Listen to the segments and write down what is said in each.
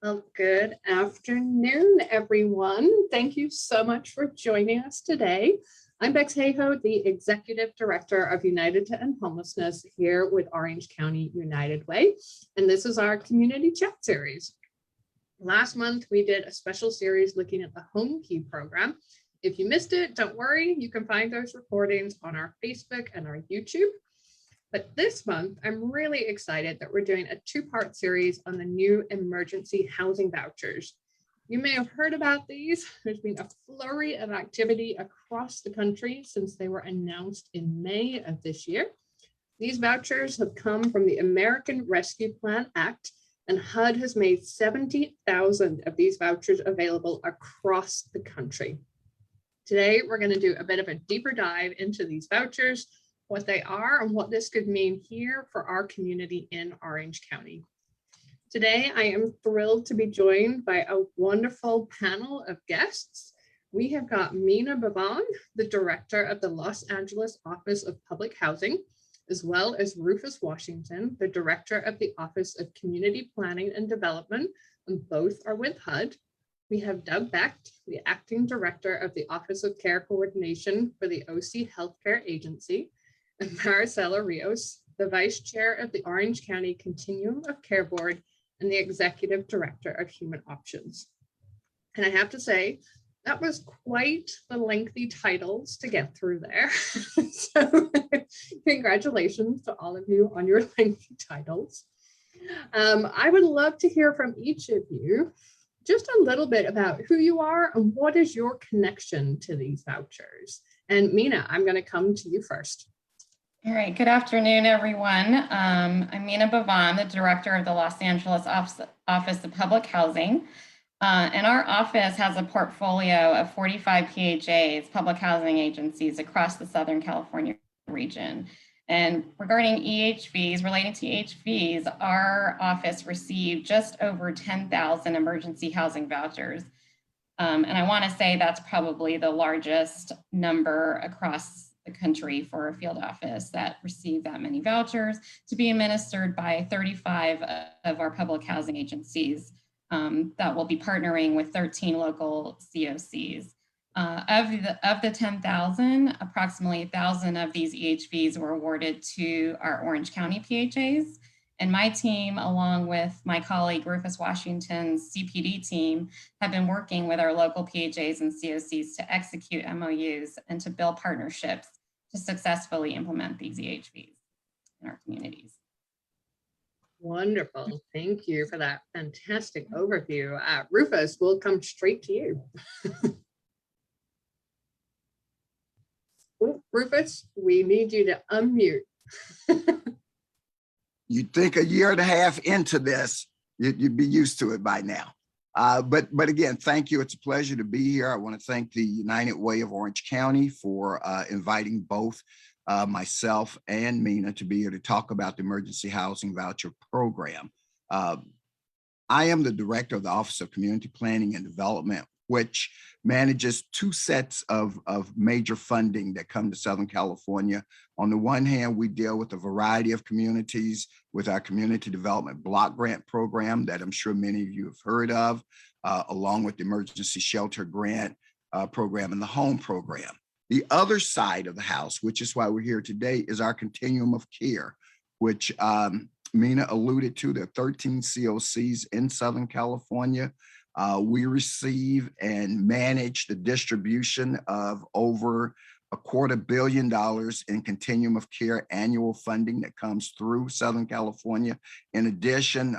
Well, good afternoon, everyone. Thank you so much for joining us today. I'm Becht, the Executive Director of United to End Homelessness here with Orange County United Way, and this is our Community Chat series. Last month, we did a special series looking at the Home Key program. If you missed it, don't worry, you can find those recordings on our Facebook and our YouTube. But this month, I'm really excited that we're doing a two-part series on the new emergency housing vouchers. You may have heard about these. There's been a flurry of activity across the country since they were announced in May of this year. These vouchers have come from the American Rescue Plan Act, and HUD has made 70,000 of these vouchers available across the country. Today, we're going to do a bit of a deeper dive into these vouchers, what they are, and what this could mean here for our community in Orange County. Today, I am thrilled to be joined by a wonderful panel of guests. We have got Meena Bavan, the Director of the Los Angeles Office of Public Housing, as well as Rufus Washington, the Director of the Office of Community Planning and Development, and both are with HUD. We have Doug Becht, the Acting Director of the Office of Care Coordination for the OC Healthcare Agency, and Maricela Rios, the Vice Chair of the Orange County Continuum of Care Board and the Executive Director of Human Options. And I have to say, that was quite the lengthy titles to get through there. So congratulations to all of you on your lengthy titles. I would love to hear from each of you just a little bit about who you are and what is your connection to these vouchers. And Meena, I'm going to come to you first. All right, good afternoon, everyone. I'm Meena Bavan, the Director of the Los Angeles Office of Public Housing. And our office has a portfolio of 45 PHAs, public housing agencies across the Southern California region. And regarding EHVs, relating to EHVs, our office received just over 10,000 emergency housing vouchers. And I want to say that's probably the largest number across the country for a field office that received that many vouchers to be administered by 35 of our public housing agencies that will be partnering with 13 local COCs. Of the 10,000, approximately 1,000 of these EHVs were awarded to our Orange County PHAs. And my team, along with my colleague Rufus Washington's CPD team, have been working with our local PHAs and COCs to execute MOUs and to build partnerships to successfully implement these EHVs in our communities. Wonderful. Thank you for that fantastic overview. Rufus, we'll come straight to you. Ooh, Rufus, we need you to unmute. You'd think a year and a half into this, you'd be used to it by now. But again, thank you. It's a pleasure to be here. I want to thank the United Way of Orange County for inviting both myself and Meena to be here to talk about the Emergency Housing Voucher Program. I am the Director of the Office of Community Planning and Development, which manages two sets of major funding that come to Southern California. On the one hand, we deal with a variety of communities with our Community Development Block Grant Program that I'm sure many of you have heard of, along with the Emergency Shelter Grant Program and the Home Program. The other side of the house, which is why we're here today, is our Continuum of Care, which Meena alluded to. There are 13 COCs in Southern California. We receive and manage the distribution of over $250 million in Continuum of Care annual funding that comes through Southern California. In addition,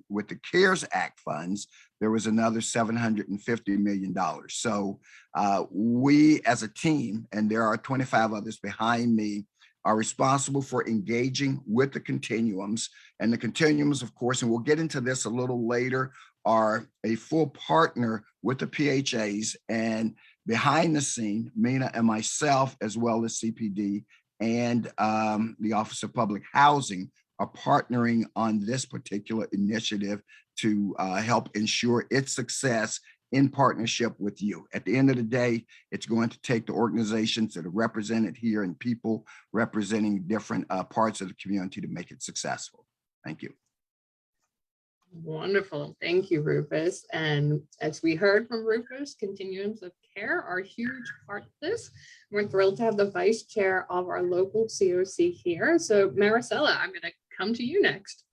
with the CARES Act funds, there was another $750 million. So we as a team, and there are 25 others behind me, are responsible for engaging with the continuums. And the continuums, of course, and we'll get into this a little later, are a full partner with the PHAs, and behind the scene, Meena and myself, as well as CPD and the Office of Public Housing, are partnering on this particular initiative to help ensure its success in partnership with you. At the end of the day, it's going to take the organizations that are represented here and people representing different parts of the community to make it successful. Thank you. Wonderful. Thank you, Rufus. And as we heard from Rufus, continuums of care are a huge part of this. We're thrilled to have the vice chair of our local COC here. So Maricela, I'm going to come to you next.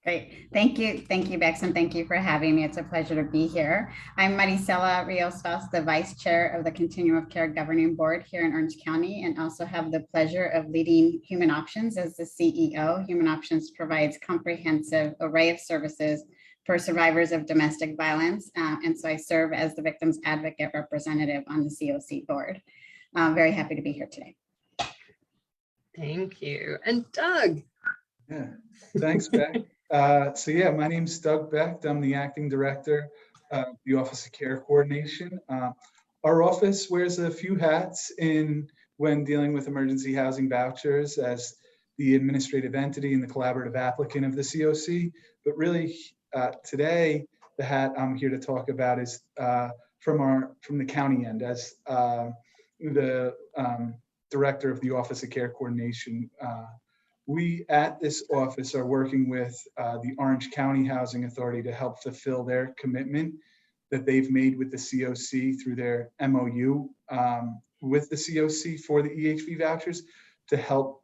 Great. Thank you. Thank you, Bex, and thank you for having me. It's a pleasure to be here. I'm Maricela Rios, the Vice Chair of the Continuum of Care Governing Board here in Orange County, and also have the pleasure of leading Human Options as the CEO. Human Options provides comprehensive array of services for survivors of domestic violence. And so I serve as the victim's advocate representative on the COC board. I'm very happy to be here today. Thank you. And Doug. Yeah, thanks, Beck. So yeah, my name's Doug Becht. I'm the acting director of the Office of Care Coordination. Our office wears a few hats when dealing with emergency housing vouchers as the administrative entity and the collaborative applicant of the COC. But really, today, the hat I'm here to talk about is from the county end as the director of the Office of Care Coordination. We at this office are working with the Orange County Housing Authority to help fulfill their commitment that they've made with the COC through their MOU with the COC for the EHV vouchers to help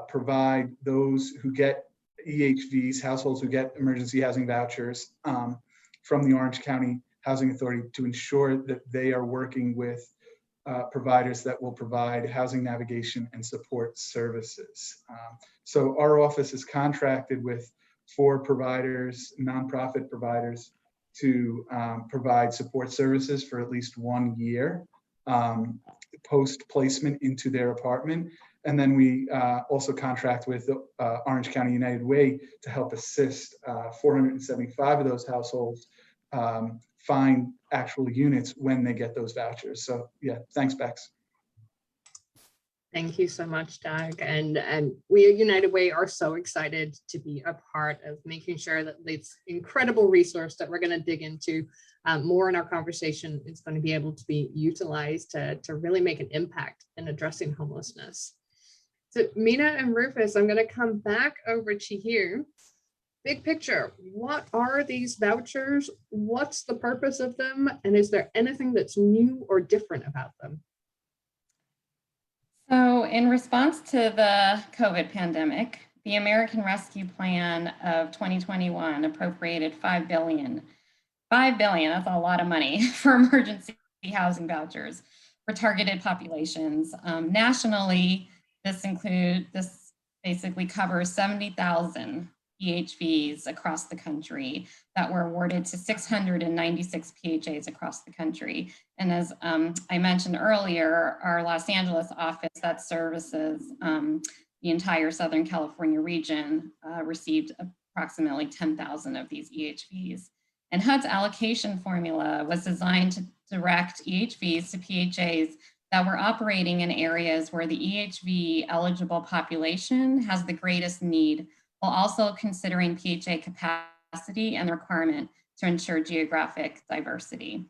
provide those who get EHVs, households who get emergency housing vouchers from the Orange County Housing Authority to ensure that they are working with providers that will provide housing navigation and support services. So our office is contracted with 4 providers, nonprofit providers, to provide support services for at least 1 year post-placement into their apartment. And then we also contract with Orange County United Way to help assist 475 of those households find actual units when they get those vouchers. So yeah, thanks, Bex. Thank you so much, Doug. And we at United Way are so excited to be a part of making sure that this incredible resource that we're going to dig into more in our conversation is going to be able to be utilized to really make an impact in addressing homelessness. So Meena and Rufus, I'm going to come back over to you. Big picture, what are these vouchers? What's the purpose of them? And is there anything that's new or different about them? So in response to the COVID pandemic, the American Rescue Plan of 2021 appropriated $5 billion. $5 billion, that's a lot of money for emergency housing vouchers for targeted populations. Nationally, this basically covers 70,000 EHVs across the country that were awarded to 696 PHAs across the country. And as I mentioned earlier, our Los Angeles office that services the entire Southern California region received approximately 10,000 of these EHVs. And HUD's allocation formula was designed to direct EHVs to PHAs that were operating in areas where the EHV eligible population has the greatest need, while also considering PHA capacity and the requirement to ensure geographic diversity.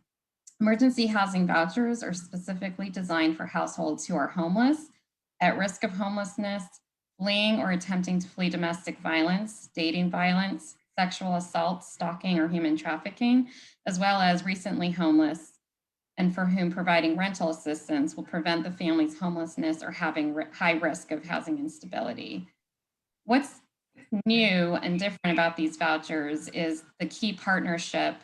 Emergency housing vouchers are specifically designed for households who are homeless, at risk of homelessness, fleeing or attempting to flee domestic violence, dating violence, sexual assault, stalking, or human trafficking, as well as recently homeless, and for whom providing rental assistance will prevent the family's homelessness or having high risk of housing instability. What's new and different about these vouchers is the key partnership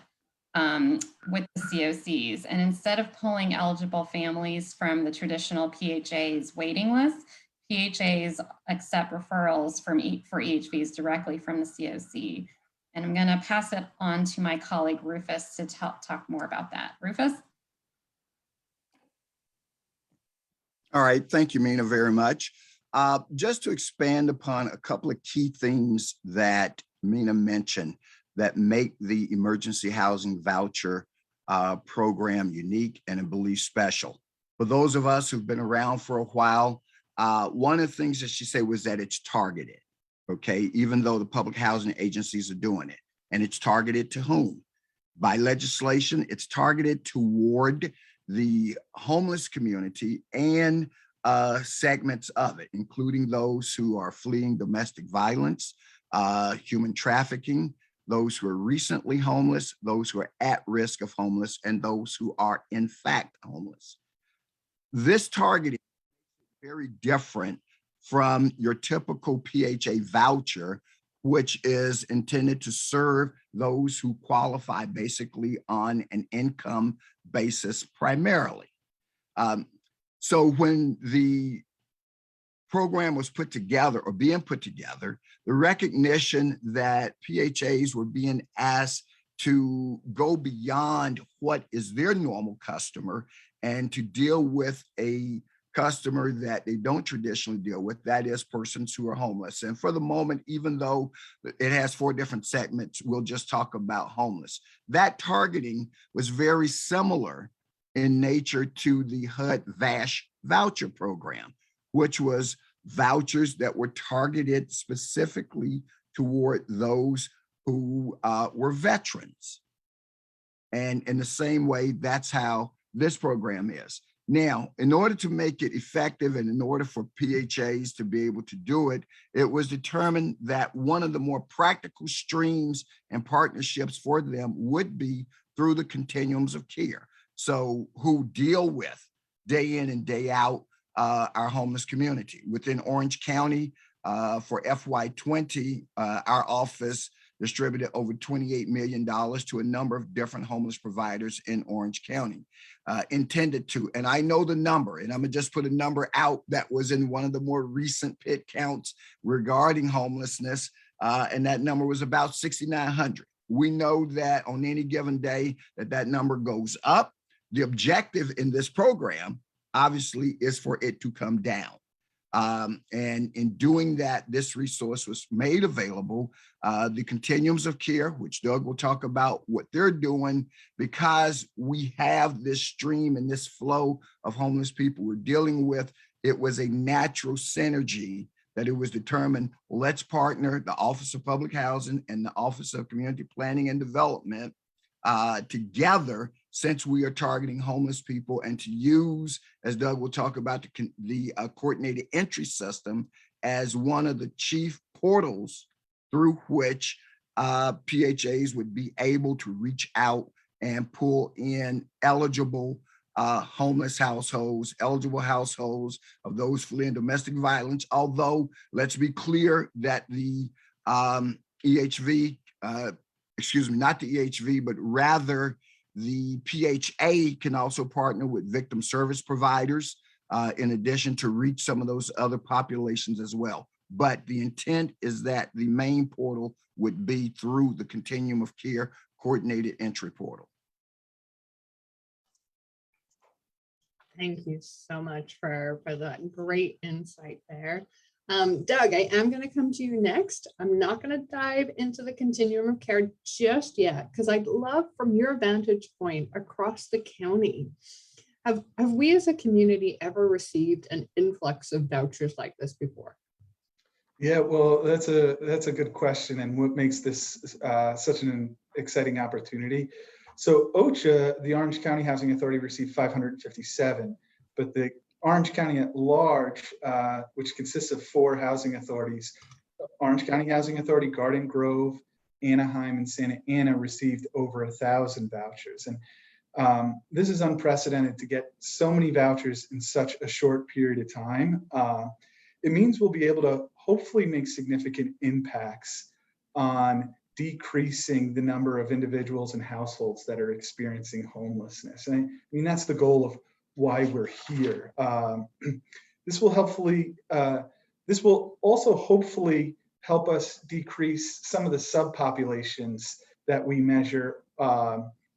with the COCs. And instead of pulling eligible families from the traditional PHA's waiting list, PHAs accept referrals for EHVs directly from the COC. And I'm going to pass it on to my colleague Rufus to talk more about that. Rufus? All right, thank you, Meena, very much. Just to expand upon a couple of key things that Meena mentioned that make the emergency housing voucher program unique and I believe special. For those of us who've been around for a while, one of the things that she said was that it's targeted, okay? Even though the public housing agencies are doing it, and it's targeted to whom? By legislation, it's targeted toward the homeless community and segments of it, including those who are fleeing domestic violence, human trafficking, those who are recently homeless, those who are at risk of homeless, and those who are in fact homeless. This targeting is very different from your typical PHA voucher, which is intended to serve those who qualify basically on an income basis primarily. So when the program was put together or being put together, the recognition that PHAs were being asked to go beyond what is their normal customer and to deal with a customer that they don't traditionally deal with, that is persons who are homeless. And for the moment, even though it has 4 different segments, we'll just talk about homeless. That targeting was very similar in nature to the HUD-VASH voucher program, which was vouchers that were targeted specifically toward those who were veterans. And in the same way, that's how this program is. Now, in order to make it effective and in order for PHAs to be able to do it, it was determined that one of the more practical streams and partnerships for them would be through the continuums of care. So who deal with day in and day out our homeless community. Within Orange County for FY20, our office distributed over $28 million to a number of different homeless providers in Orange County, intended to, and I know the number, and I'm gonna just put a number out that was in one of the more recent pit counts regarding homelessness, and that number was about 6,900. We know that on any given day that number goes up. The objective in this program, obviously, is for it to come down. And in doing that, this resource was made available. The continuums of care, which Doug will talk about what they're doing, because we have this stream and this flow of homeless people we're dealing with, it was a natural synergy that it was determined, let's partner the Office of Public Housing and the Office of Community Planning and Development together, since we are targeting homeless people, and to use, as Doug will talk about, the coordinated entry system as one of the chief portals through which PHAs would be able to reach out and pull in eligible homeless households, eligible households of those fleeing domestic violence. Although, let's be clear that the EHV, excuse me, not the EHV, but rather the PHA can also partner with victim service providers in addition to reach some of those other populations as well. But the intent is that the main portal would be through the Continuum of Care coordinated entry portal. Thank you so much for that great insight there. Doug, I am going to come to you next. I'm not going to dive into the continuum of care just yet, because I'd love, from your vantage point across the county, have we as a community ever received an influx of vouchers like this before? Yeah, well, that's a good question, and what makes this such an exciting opportunity. So OCHA, the Orange County Housing Authority, received 557, but the Orange County at large, which consists of 4 housing authorities, Orange County Housing Authority, Garden Grove, Anaheim, and Santa Ana, received over 1,000 vouchers. And this is unprecedented to get so many vouchers in such a short period of time. It means we'll be able to hopefully make significant impacts on decreasing the number of individuals and households that are experiencing homelessness. And I mean, that's the goal of why we're here. This will also hopefully help us decrease some of the subpopulations that we measure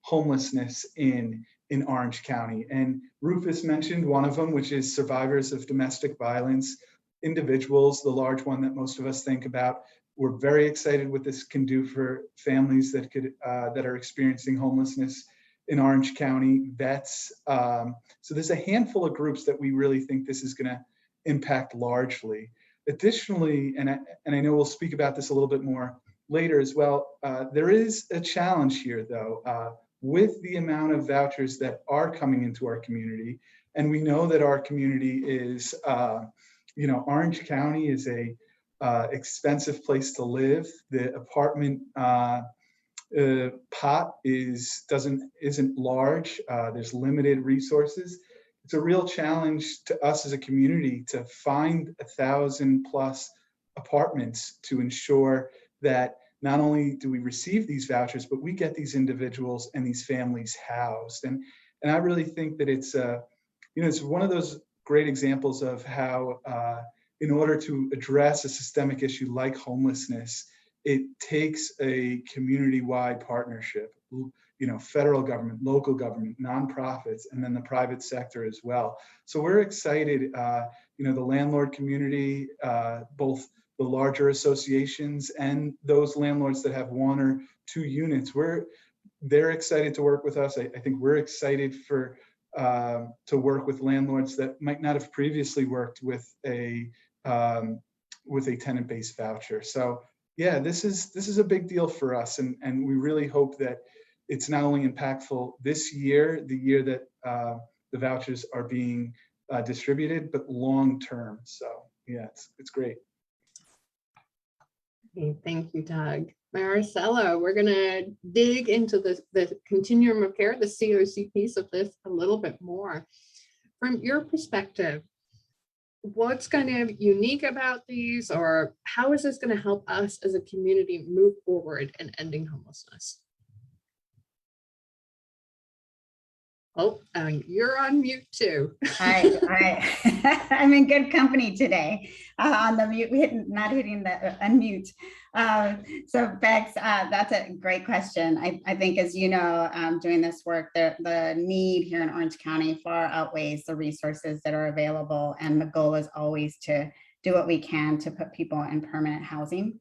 homelessness in Orange County. And Rufus mentioned one of them, which is survivors of domestic violence, individuals, the large one that most of us think about. We're very excited what this can do for families that are experiencing homelessness in Orange County, vets. So there's a handful of groups that we really think this is going to impact largely. Additionally, and I know we'll speak about this a little bit more later as well, there is a challenge here, though, with the amount of vouchers that are coming into our community. And we know that our community is, Orange County is a expensive place to live. The apartment pot isn't large. There's limited resources. It's a real challenge to us as a community to find 1,000+ apartments to ensure that not only do we receive these vouchers, but we get these individuals and these families housed. And I really think that it's it's one of those great examples of how in order to address a systemic issue like homelessness, it takes a community-wide partnership, federal government, local government, nonprofits, and then the private sector as well. So we're excited, the landlord community, both the larger associations and those landlords that have 1 or 2 units, they're excited to work with us. I think we're excited to work with landlords that might not have previously worked with a tenant-based voucher. So yeah, this is a big deal for us, and we really hope that it's not only impactful this year, the year that the vouchers are being distributed, but long term. So yeah, it's great. Okay, thank you, Doug. Maricela, we're going to dig into the continuum of care, the COC piece of this a little bit more. From your perspective, what's kind of unique about these, or how is this going to help us as a community move forward in ending homelessness? Oh, you're on mute too. I'm in good company today on the mute, not hitting the unmute. So Bex, that's a great question. I think, as you know, doing this work, the need here in Orange County far outweighs the resources that are available. And the goal is always to do what we can to put people in permanent housing.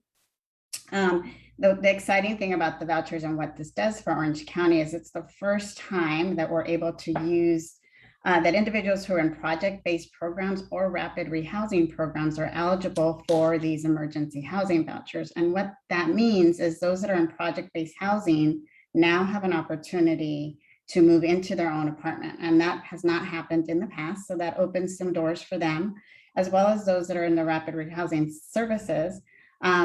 The exciting thing about the vouchers and what this does for Orange County is it's the first time that we're able to use that individuals who are in project-based programs or rapid rehousing programs are eligible for these emergency housing vouchers. And what that means is those that are in project-based housing now have an opportunity to move into their own apartment. And that has not happened in the past. So that opens some doors for them, as well as those that are in the rapid rehousing services.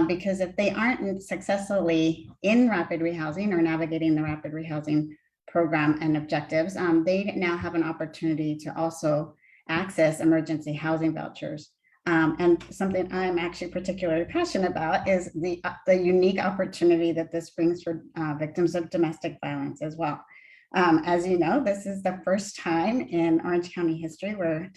Because if they aren't successfully in rapid rehousing or navigating the rapid rehousing program and objectives, they now have an opportunity to also access emergency housing vouchers. And something I'm actually particularly passionate about is the unique opportunity that this brings for victims of domestic violence as well. As you know, this is the first time in Orange County history where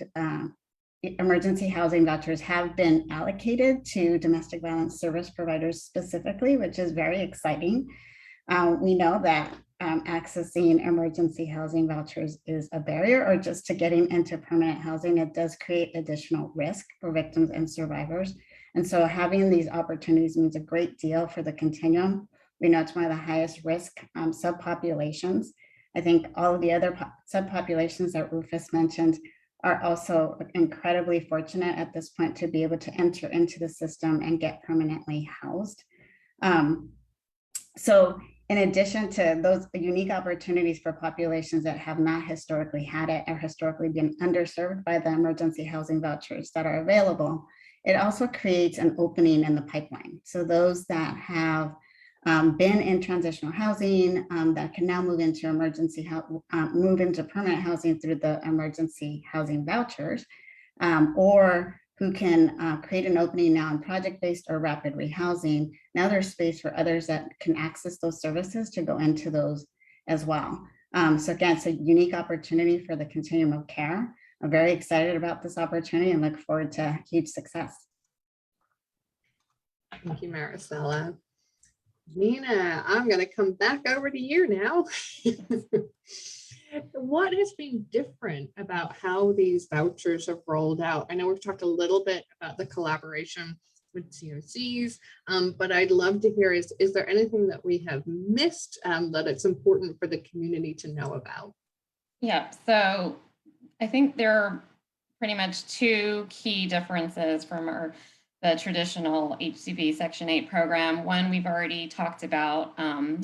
emergency housing vouchers have been allocated to domestic violence service providers specifically, which is very exciting. We know that accessing emergency housing vouchers is a barrier, or just to getting into permanent housing, it does create additional risk for victims and survivors. And so having these opportunities means a great deal for the continuum. We know it's one of the highest risk subpopulations. I think all of the other subpopulations that Rufus mentioned are also incredibly fortunate at this point to be able to enter into the system and get permanently housed. So in addition to those unique opportunities for populations that have not historically had it or historically been underserved by the emergency housing vouchers that are available, it also creates an opening in the pipeline. So those that have been in transitional housing that can now move into permanent housing through the emergency housing vouchers, or who can create an opening now in project-based or rapid rehousing. Now there's space for others that can access those services to go into those as well. So again, it's a unique opportunity for the continuum of care. I'm very excited about this opportunity and look forward to huge success. Thank you, Maricela. Meena, I'm going to come back over to you now. What has been different about how these vouchers have rolled out? I know we've talked a little bit about the collaboration with COCs, but I'd love to hear, is there anything that we have missed that it's important for the community to know about? Yeah, so I think there are pretty much two key differences from the traditional HCV Section 8 program. One we've already talked about,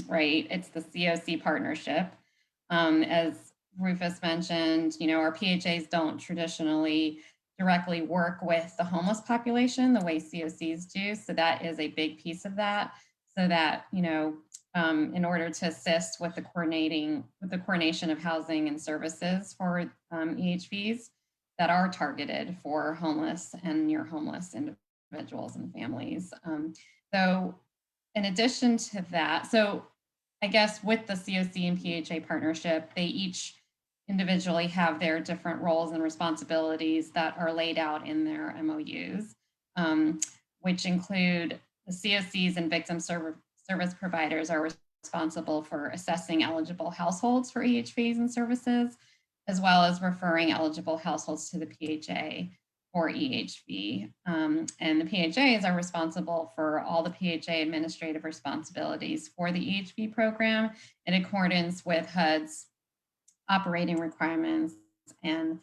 right? It's the COC partnership. As Rufus mentioned, our PHAs don't traditionally directly work with the homeless population the way COCs do. So that is a big piece of that. So that, in order to assist with the coordination of housing and services for EHVs that are targeted for homeless and near homeless individuals and families. So in addition to that, so I guess with the COC and PHA partnership, they each individually have their different roles and responsibilities that are laid out in their MOUs, which include the COCs and victim service providers are responsible for assessing eligible households for EHVs and services, as well as referring eligible households to the PHA for EHV. And the PHAs are responsible for all the PHA administrative responsibilities for the EHV program in accordance with HUD's operating requirements and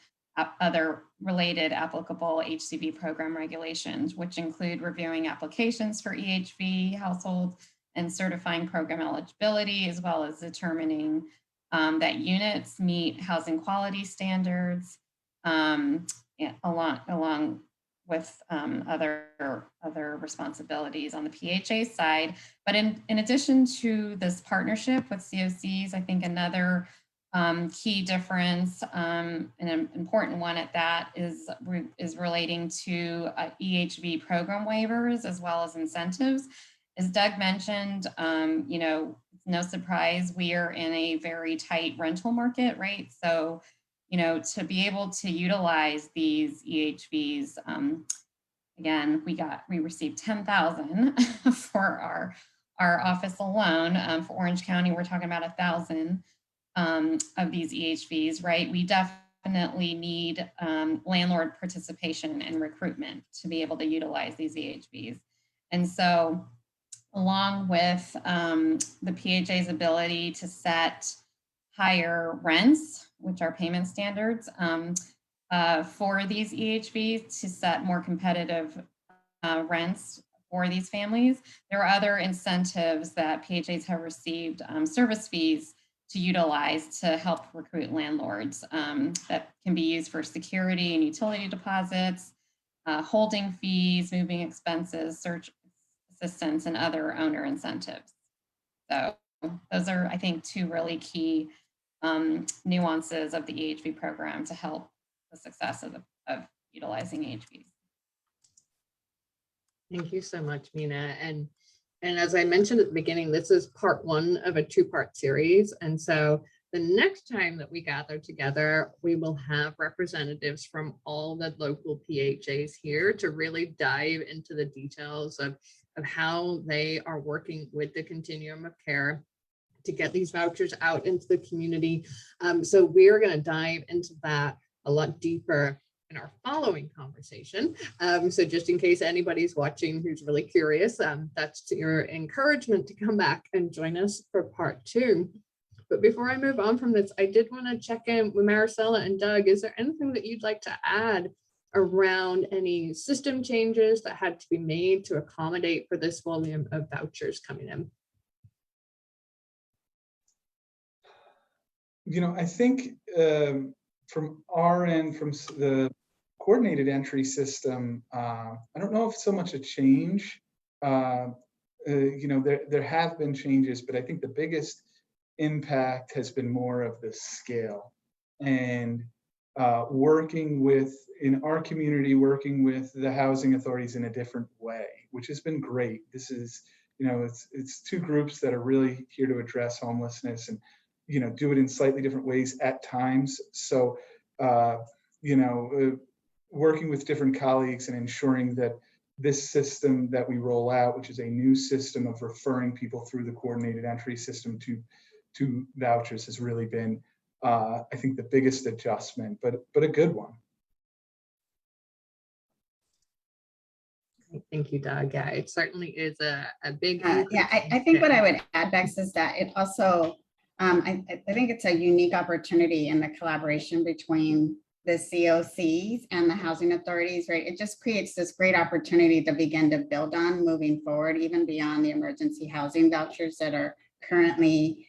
other related applicable HCV program regulations, which include reviewing applications for EHV households and certifying program eligibility, as well as determining that units meet housing quality standards, along with other responsibilities on the PHA side. But in addition to this partnership with COCs, I think another key difference, and an important one at that, is relating to EHV program waivers as well as incentives. As Doug mentioned, no surprise, we are in a very tight rental market, right? So, to be able to utilize these EHVs, again, we received 10,000 for our office alone. For Orange County, we're talking about 1,000 of these EHVs, right? We definitely need landlord participation and recruitment to be able to utilize these EHVs. And so, along with the PHA's ability to set higher rents, which are payment standards for these EHVs, to set more competitive rents for these families, there are other incentives that PHAs have received, service fees to utilize to help recruit landlords that can be used for security and utility deposits, holding fees, moving expenses, search assistance, and other owner incentives. So those are, I think, two really key nuances of the EHV program to help the success of utilizing EHVs. Thank you so much, Meena. And as I mentioned at the beginning, this is part one of a two-part series. And so the next time that we gather together, we will have representatives from all the local PHAs here to really dive into the details of how they are working with the continuum of care to get these vouchers out into the community. So we're going to dive into that a lot deeper in our following conversation. So just in case anybody's watching who's really curious, that's your encouragement to come back and join us for part two. But before I move on from this, I did want to check in with Maricela and Doug. Is there anything that you'd like to add around any system changes that had to be made to accommodate for this volume of vouchers coming in? I think from our end, from the coordinated entry system, I don't know if it's so much a change. There have been changes, but I think the biggest impact has been more of the scale and working with, in our community, working with the housing authorities in a different way, which has been great. This is, it's two groups that are really here to address homelessness and, do it in slightly different ways at times. So, working with different colleagues and ensuring that this system that we roll out, which is a new system of referring people through the coordinated entry system to vouchers, has really been, I think, the biggest adjustment, but a good one. Thank you, Doug. Yeah, it certainly is a big. I think what I would add, Bex, is that it also, I think it's a unique opportunity in the collaboration between the COCs and the housing authorities, right? It just creates this great opportunity to begin to build on moving forward, even beyond the emergency housing vouchers that are currently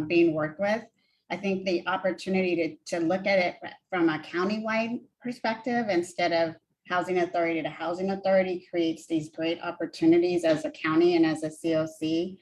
being worked with. I think the opportunity to look at it from a countywide perspective instead of housing authority to housing authority creates these great opportunities as a county and as a COC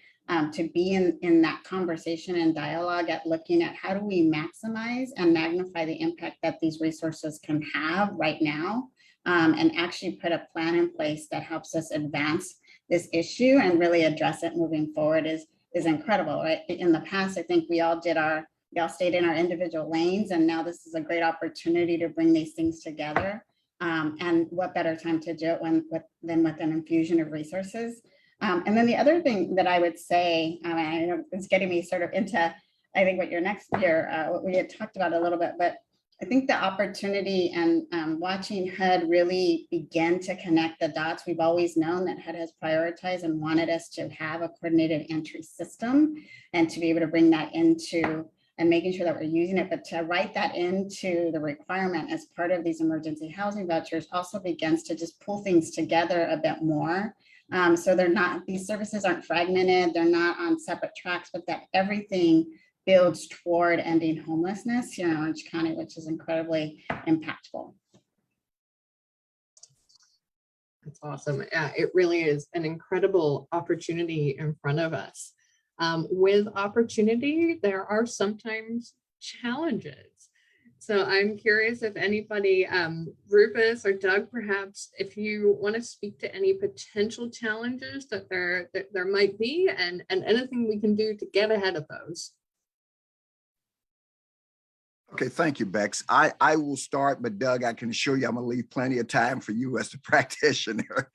to be in that conversation and dialogue at looking at how do we maximize and magnify the impact that these resources can have right now, and actually put a plan in place that helps us advance this issue and really address it moving forward is incredible, right? In the past, I think we all stayed in our individual lanes, and now this is a great opportunity to bring these things together. And what better time to do it than with an infusion of resources. And then the other thing that I would say, I know it's getting me sort of into, I think what what we had talked about a little bit, but I think the opportunity and watching HUD really begin to connect the dots. We've always known that HUD has prioritized and wanted us to have a coordinated entry system and to be able to bring that into and making sure that we're using it, but to write that into the requirement as part of these emergency housing vouchers also begins to just pull things together a bit more. So these services aren't fragmented, they're not on separate tracks, but that everything builds toward ending homelessness here in Orange County, which is incredibly impactful. That's awesome. Yeah, it really is an incredible opportunity in front of us. With opportunity, there are sometimes challenges. So I'm curious if anybody, Rufus or Doug, perhaps, if you want to speak to any potential challenges that there might be, and anything we can do to get ahead of those. Okay, thank you, Bex. I will start, but Doug, I can assure you I'm gonna leave plenty of time for you as the practitioner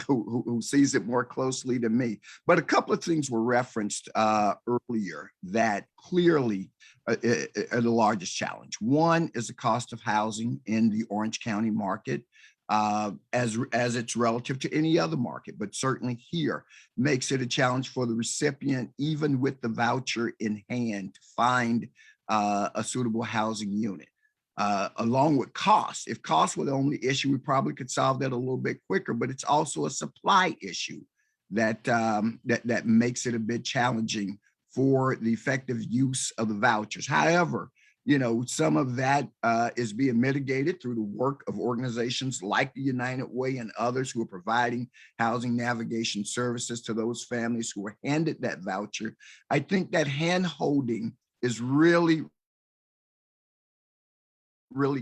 who sees it more closely than me. But a couple of things were referenced earlier that clearly are the largest challenge. One is the cost of housing in the Orange County market, as it's relative to any other market, but certainly here makes it a challenge for the recipient, even with the voucher in hand, to find a suitable housing unit, along with costs. If costs were the only issue, we probably could solve that a little bit quicker, but it's also a supply issue that that makes it a bit challenging for the effective use of the vouchers. However, you know, some of that is being mitigated through the work of organizations like the United Way and others who are providing housing navigation services to those families who were handed that voucher. I think that hand-holding is really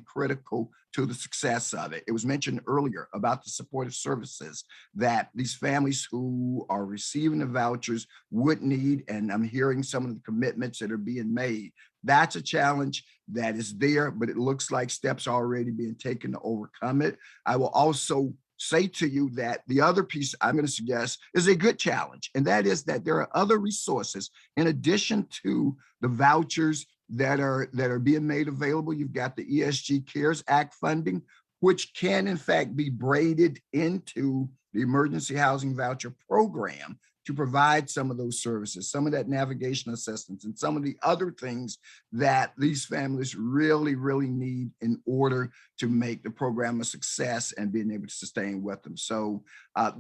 critical to the success of it. It was mentioned earlier about the supportive services that these families who are receiving the vouchers would need, and I'm hearing some of the commitments that are being made. That's a challenge that is there, but it looks like steps are already being taken to overcome it. I will also say to you that the other piece I'm going to suggest is a good challenge, and that is that there are other resources in addition to the vouchers that are being made available. You've got the ESG CARES Act funding, which can in fact be braided into the emergency housing voucher program to provide some of those services, some of that navigation assistance, and some of the other things that these families really need in order to make the program a success and being able to sustain with them. So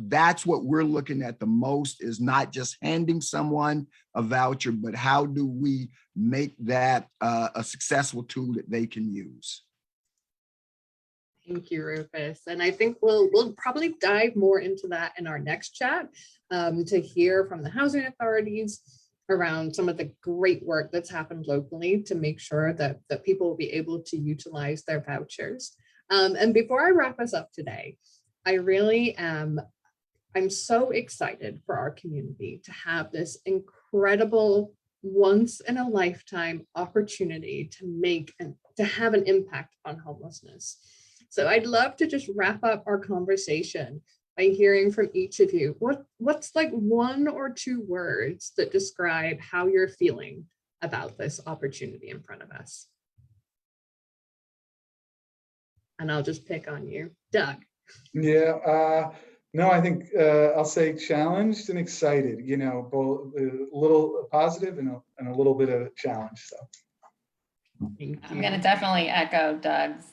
that's what we're looking at the most, is not just handing someone a voucher, but how do we make that a successful tool that they can use. Thank you, Rufus. And I think we'll probably dive more into that in our next chat, to hear from the housing authorities around some of the great work that's happened locally to make sure that people will be able to utilize their vouchers. And before I wrap us up today, I'm so excited for our community to have this incredible once in a lifetime opportunity to have an impact on homelessness. So I'd love to just wrap up our conversation by hearing from each of you. What's like one or two words that describe how you're feeling about this opportunity in front of us? And I'll just pick on you, Doug. Yeah, no, I think I'll say challenged and excited, you know, both a little positive and a little bit of a challenge. So Thank I'm you. going to definitely echo Doug's,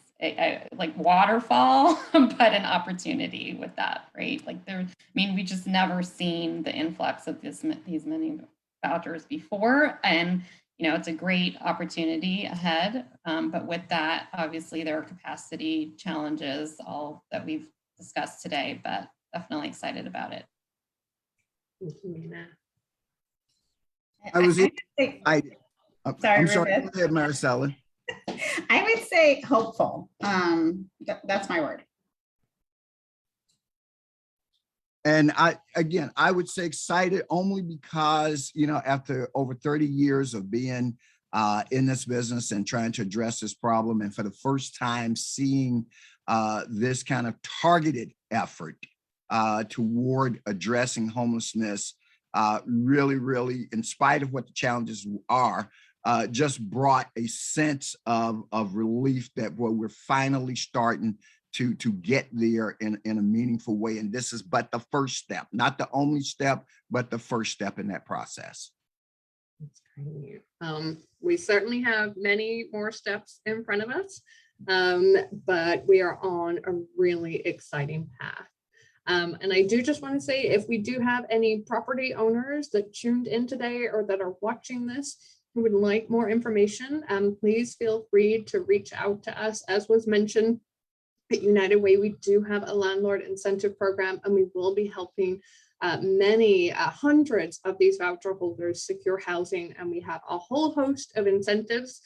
like waterfall, but an opportunity with that, right? Like we just never seen the influx of these many vouchers before. And, you know, it's a great opportunity ahead. But with that, obviously there are capacity challenges, all that we've discussed today, but definitely excited about it. Thank you, Meena. I was would say- excited. Sorry, I'm sorry. Go Rufus. ahead, Maricela. I would say hopeful. That's my word. And I would say excited only because, after over 30 years of being in this business and trying to address this problem, and for the first time seeing this kind of targeted effort toward addressing homelessness, really, in spite of what the challenges are, just brought a sense of relief that we're finally starting to get there in a meaningful way. And this is but the first step, not the only step, but the first step in that process. That's great. We certainly have many more steps in front of us, but we are on a really exciting path. And I do just want to say, if we do have any property owners that tuned in today or that are watching this who would like more information, please feel free to reach out to us. As was mentioned, at United Way, we do have a landlord incentive program, and we will be helping many hundreds of these voucher holders secure housing. And we have a whole host of incentives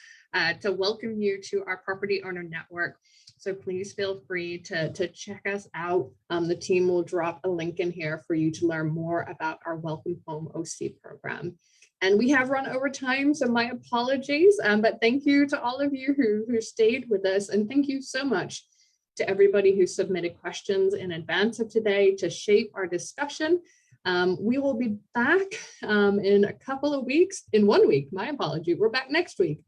to welcome you to our property owner network. So please feel free to check us out. The team will drop a link in here for you to learn more about our Welcome Home OC program. And we have run over time, so my apologies, but thank you to all of you who stayed with us. And thank you so much to everybody who submitted questions in advance of today to shape our discussion. We will be back in a couple of weeks, in 1 week, my apology. We're back next week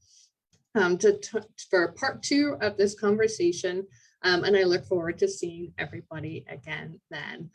for part 2 of this conversation. And I look forward to seeing everybody again then.